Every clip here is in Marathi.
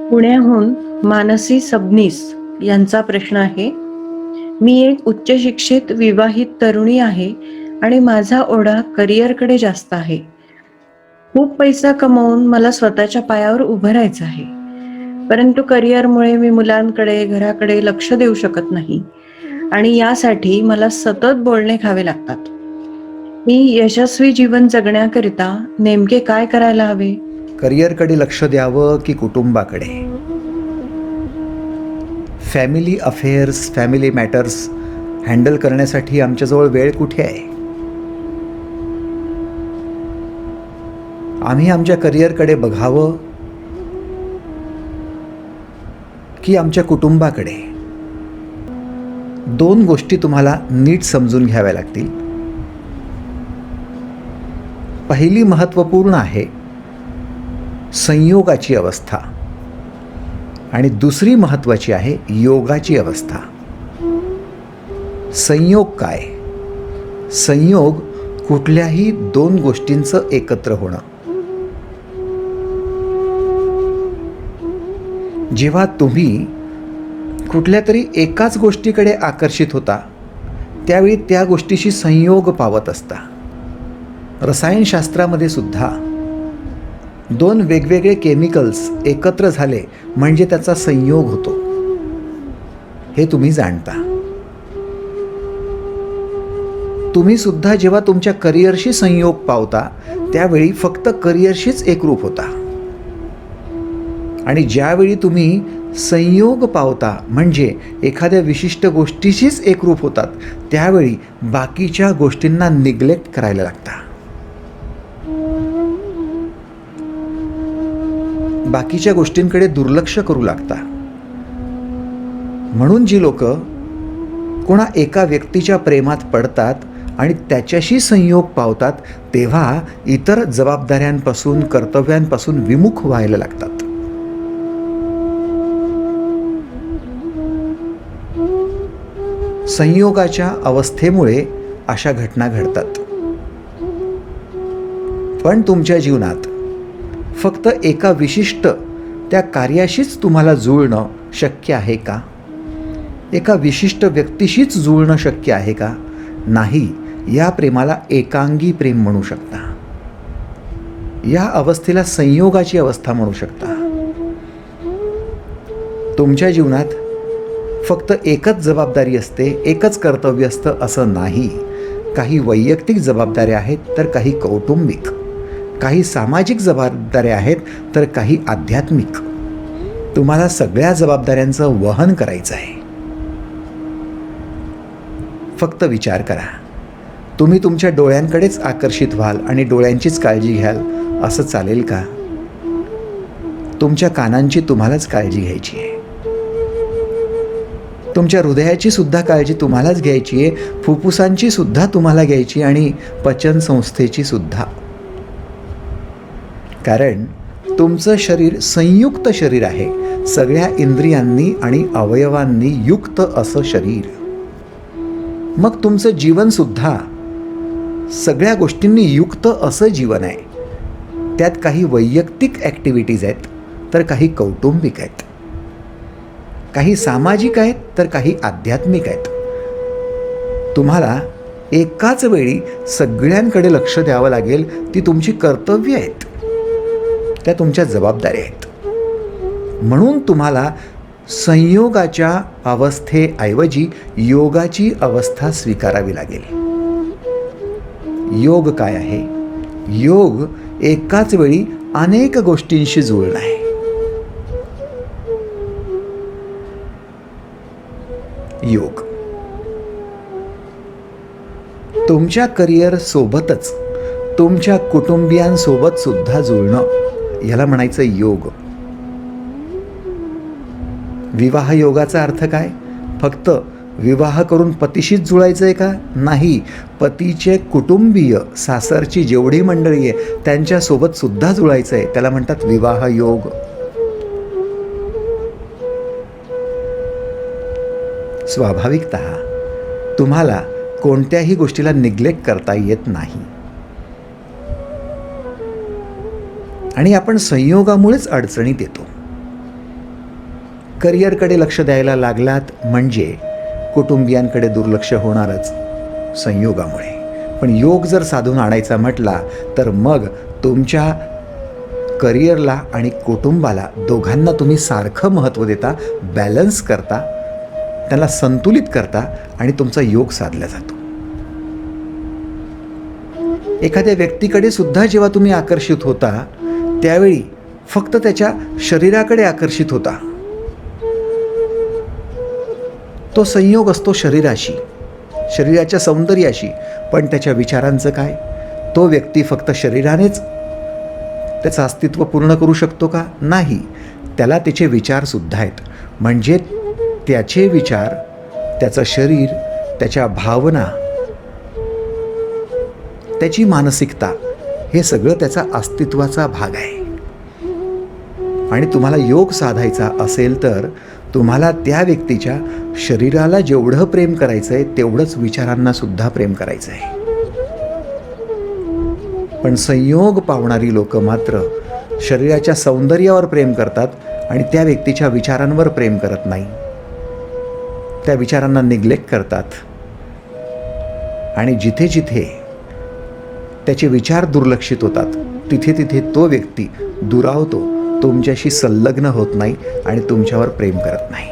पुण्याहून मानसी सबनीस यांचा प्रश्न आहे. मी एक उच्च शिक्षित विवाहित तरुणी आहे आणि माझा ओढा करिअरकडे जास्त आहे. खूप पैसा कमवून मला स्वतःच्या पायावर उभं राहायचं आहे. परंतु करिअरमुळे मी मुलांकडे, घराकडे लक्ष देऊ शकत नाही आणि यासाठी मला सतत बोलणे खावे लागतात. मी यशस्वी जीवन जगण्याकरिता नेमके काय करायला हवे? करिअरकडे लक्ष द्यावं की कुटुंबाकडे? Family affairs, family matters handle करण्यासाठी आमच्याजवळ वेळ कुठे आहे? आम्ही आमच्या करिअरकडे बघावं की आमच्या कुटुंबाकडे? दोन गोष्टी तुम्हाला नीट समजून घ्याव्या लागतील. पहिली महत्त्वपूर्ण आहे संयोगाची अवस्था आणि दुसरी महत्त्वाची आहे योगाची अवस्था. संयोग काय? संयोग कुठल्याही दोन गोष्टींचं एकत्र होणं. जेव्हा तुम्ही कुठल्या तरी एकाच गोष्टीकडे आकर्षित होता त्यावेळी त्या गोष्टीशी संयोग पावत असता. रसायनशास्त्रामध्ये सुद्धा दोन वेगवेगळे केमिकल्स एकत्र झाले म्हणजे त्याचा संयोग होतो, हे तुम्ही जाणता. तुम्ही सुद्धा जेव्हा तुमच्या करिअरशी संयोग पावता त्यावेळी फक्त करिअरशीच एकरूप होता आणि ज्यावेळी तुम्ही संयोग पावता म्हणजे एखाद्या विशिष्ट गोष्टीशीच एकरूप होतात त्यावेळी बाकीच्या गोष्टींना निग्लेक्ट करायला लागता. बाकीच्या गोष्टींकडे दुर्लक्ष करू लागता. म्हणून जी लोक कोणा एका व्यक्तीच्या प्रेमात पडतात आणि त्याच्याशी संयोग पावतात तेव्हा इतर जबाबदाऱ्यांपासून, कर्तव्यांपासून विमुख व्हायला लागतात. संयोगाच्या अवस्थेमुळे अशा घटना घडतात. पण तुमच्या जीवनात फक्त एका विशिष्ट त्या कार्याशीच तुम्हाला जुळणं शक्य आहे का? एका विशिष्ट व्यक्तीशीच जुळणं शक्य आहे का? नाही. या प्रेमाला एकांगी प्रेम म्हणू शकता. या अवस्थेला संयोगाची अवस्था म्हणू शकता. तुमच्या जीवनात फक्त एकच जबाबदारी असते, एकच कर्तव्य असतं असं नाही. काही वैयक्तिक जबाबदाऱ्या आहेत तर काही कौटुंबिक, काही सामाजिक जबाबदाऱ्या आहेत तर काही आध्यात्मिक. तुम्हाला सगळ्या जबाबदाऱ्यांचं वहन करायचं आहे. फक्त विचार करा. तुम्ही तुमच्या डोळ्यांकडेच आकर्षित व्हाल आणि डोळ्यांचीच काळजी घ्याल असं चालेल का? तुमच्या कानांची तुम्हालाच काळजी घ्यायची आहे. तुमच्या हृदयाची सुद्धा काळजी तुम्हालाच घ्यायची आहे, फुफ्फुसांची सुद्धा तुम्हाला घ्यायची आणि पचनसंस्थेची सुद्धा. कारण तुमचं शरीर संयुक्त शरीर आहे, सगळ्या इंद्रियांनी आणि अवयवांनी युक्त असं शरीर. मग तुमचं जीवनसुद्धा सगळ्या गोष्टींनी युक्त असं जीवन आहे. त्यात काही वैयक्तिक ॲक्टिव्हिटीज आहेत तर काही कौटुंबिक आहेत, काही सामाजिक आहेत तर काही आध्यात्मिक आहेत. तुम्हाला एकाच वेळी सगळ्यांकडे लक्ष द्यावं लागेल. ती तुमची कर्तव्य आहेत, त्या तुमच्या जबाबदाऱ्या आहेत. म्हणून तुम्हाला संयोगाच्या अवस्थेऐवजी योगाची अवस्था स्वीकारावी लागेल. योग काय आहे? योग एकाच वेळी अनेक गोष्टींशी जुळणं आहे. योग तुमच्या करिअर सोबतच तुमच्या कुटुंबियांसोबत सुद्धा जुळणं, याला म्हणायचं योग. विवाह योगाचा अर्थ काय? फक्त विवाह करून पतीशीच जुळायचं आहे का? नाही. पतीचे कुटुंबीय, सासरची जेवढी मंडळी आहे त्यांच्यासोबत सुद्धा जुळायचं आहे. त्याला म्हणतात विवाह योग. स्वाभाविकतः तुम्हाला कोणत्याही गोष्टीला निग्लेक्ट करता येत नाही. आणि आपण संयोगामुळेच अडचणीत येतो. करिअरकडे लक्ष द्यायला लागलात म्हणजे कुटुंबियांकडे दुर्लक्ष होणारच संयोगामुळे. पण योग जर साधून आणायचा म्हटला तर मग तुमच्या करिअरला आणि कुटुंबाला दोघांना तुम्ही सारखं महत्त्व देता, बॅलन्स करता, त्याला संतुलित करता आणि तुमचा योग साधला जातो. एखाद्या व्यक्तीकडे सुद्धा जेव्हा तुम्ही आकर्षित होता त्यावेळी फक्त त्याच्या शरीराकडे आकर्षित होता. तो संयोग असतो शरीराशी, शरीराच्या सौंदर्याशी. पण त्याच्या विचारांचं काय? तो व्यक्ती फक्त शरीरानेच त्याचं अस्तित्व पूर्ण करू शकतो का? नाही. त्याला त्याचे विचारसुद्धा आहेत. म्हणजे त्याचे विचार, त्याचं शरीर, त्याच्या भावना, त्याची मानसिकता हे सगळं त्याचा अस्तित्वाचा भाग आहे. आणि तुम्हाला योग साधायचा असेल तर तुम्हाला त्या व्यक्तीच्या शरीराला जेवढं प्रेम करायचं आहे तेवढंच विचारांना सुद्धा प्रेम करायचं आहे. पण संयोग पावणारी लोक मात्र शरीराच्या सौंदर्यावर प्रेम करतात आणि त्या व्यक्तीच्या विचारांवर प्रेम करत नाही. त्या विचारांना निग्लेक्ट करतात आणि जिथे जिथे त्याचे विचार दुर्लक्षित होतात तिथे तिथे तो व्यक्ती दुरावतो, तुमच्याशी संलग्न होत नाही आणि तुमच्यावर प्रेम करत नाही.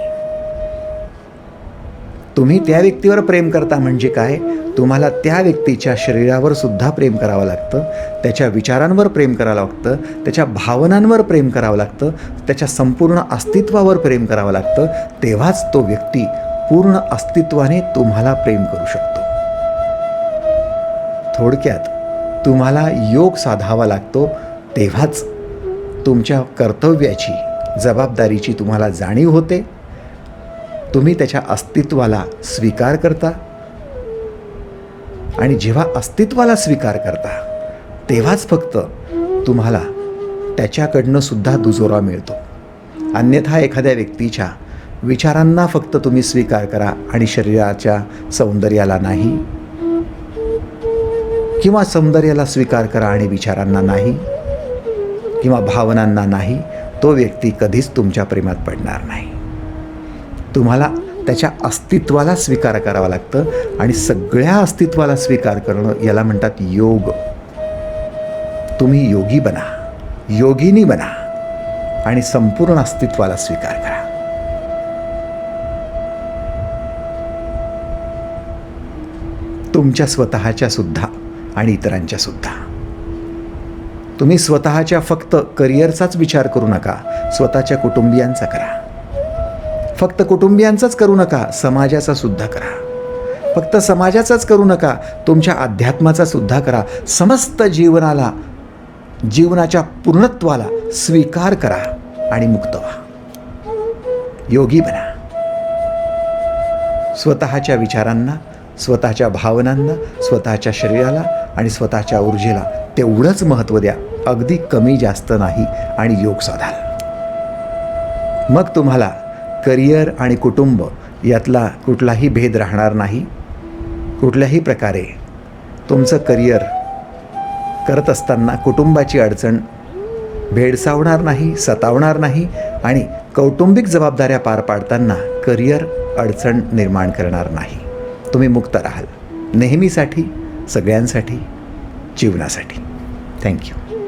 तुम्ही त्या व्यक्तीवर प्रेम करता म्हणजे काय? तुम्हाला त्या व्यक्तीच्या शरीरावर सुद्धा प्रेम करावं लागतं, त्याच्या विचारांवर प्रेम करावं लागतं, त्याच्या भावनांवर प्रेम करावं लागतं, त्याच्या संपूर्ण अस्तित्वावर प्रेम करावं लागतं. तेव्हाच तो व्यक्ती पूर्ण अस्तित्वाने तुम्हाला प्रेम करू शकतो. थोडक्यात तुम्हाला योग साधावा लागतो, तेव्हाच तुमच्या कर्तव्याची, जबाबदारीची तुम्हाला जाणीव होते. तुम्ही त्याच्या अस्तित्वाला स्वीकार करता आणि जेव्हा अस्तित्वाला स्वीकार करता तेव्हाच फक्त तुम्हाला त्याच्याकडनं सुद्धा दुजोरा मिळतो. अन्यथा एखाद्या व्यक्तीच्या विचारांना फक्त तुम्ही स्वीकार करा आणि शरीराच्या सौंदर्याला नाही, किंवा सौंदर्याला स्वीकार करा आणि विचारांना नाही, किंवा भावनांना नाही, तो व्यक्ती कधीच तुमच्या प्रेमात पडणार नाही. तुम्हाला त्याच्या अस्तित्वाला स्वीकार करावा लागतं आणि सगळ्या अस्तित्वाला स्वीकार करणं याला म्हणतात योग. तुम्ही योगी बना, योगिनी बना आणि संपूर्ण अस्तित्वाला स्वीकार करा. तुमच्या स्वतःच्या सुद्धा आणि इतरांच्या सुद्धा. तुम्ही स्वतःच्या फक्त करिअरचाच विचार करू नका, स्वतःच्या कुटुंबियांचा करा. फक्त कुटुंबियांचाच करू नका, समाजाचा सुद्धा करा. फक्त समाजाचाच करू नका, तुमच्या अध्यात्माचा सुद्धा करा. समस्त जीवनाला, जीवनाच्या पूर्णत्वाला स्वीकार करा आणि मुक्त व्हा. योगी बना. स्वतःच्या विचारांना, स्वतःच्या भावनांना, स्वतःच्या शरीराला आणि स्वतःच्या ऊर्जेला तेवढंच महत्त्व द्या, अगदी कमी जास्त नाही, आणि योग साधाल. मग तुम्हाला करिअर आणि कुटुंब यातला कुठलाही भेद राहणार नाही. कुठल्याही प्रकारे तुमचं करिअर करत असताना कुटुंबाची अडचण भेडसावणार नाही, सतावणार नाही, आणि कौटुंबिक जबाबदाऱ्या पार पाडताना करिअर अडचण निर्माण करणार नाही. तुम्ही मुक्त राहाल नेहमीसाठी, सगळ्यांसाठी, जीवनासाठी. थँक्यू.